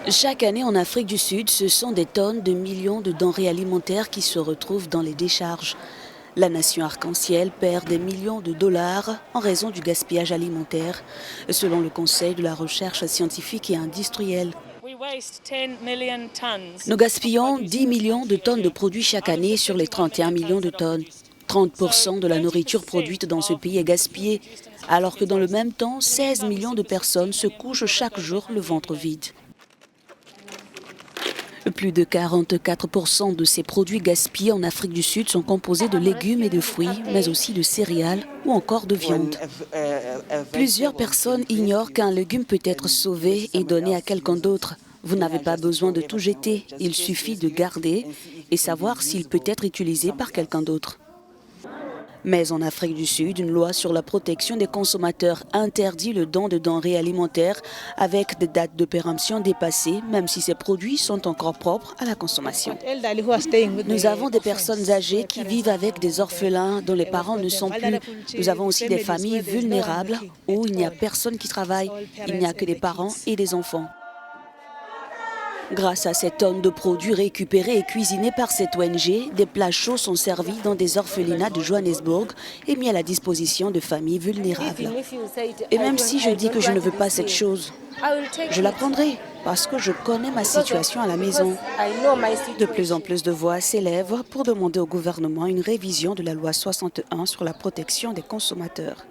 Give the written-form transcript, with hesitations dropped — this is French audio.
Chaque année en Afrique du Sud, ce sont des tonnes de millions de denrées alimentaires qui se retrouvent dans les décharges. La nation arc-en-ciel perd des millions de dollars en raison du gaspillage alimentaire, selon le Conseil de la recherche scientifique et industrielle. Nous gaspillons 10 millions de tonnes de produits chaque année sur les 31 millions de tonnes. 30% de la nourriture produite dans ce pays est gaspillée, alors que dans le même temps, 16 millions de personnes se couchent chaque jour le ventre vide. Plus de 44% de ces produits gaspillés en Afrique du Sud sont composés de légumes et de fruits, mais aussi de céréales ou encore de viande. Plusieurs personnes ignorent qu'un légume peut être sauvé et donné à quelqu'un d'autre. Vous n'avez pas besoin de tout jeter, il suffit de garder et savoir s'il peut être utilisé par quelqu'un d'autre. Mais en Afrique du Sud, une loi sur la protection des consommateurs interdit le don de denrées alimentaires avec des dates de péremption dépassées, même si ces produits sont encore propres à la consommation. Nous avons des personnes âgées qui vivent avec des orphelins dont les parents ne sont plus. Nous avons aussi des familles vulnérables où il n'y a personne qui travaille. Il n'y a que des parents et des enfants. Grâce à ces tonnes de produits récupérés et cuisinés par cette ONG, des plats chauds sont servis dans des orphelinats de Johannesburg et mis à la disposition de familles vulnérables. Et même si je dis que je ne veux pas cette chose, je la prendrai parce que je connais ma situation à la maison. De plus en plus de voix s'élèvent pour demander au gouvernement une révision de la loi 61 sur la protection des consommateurs.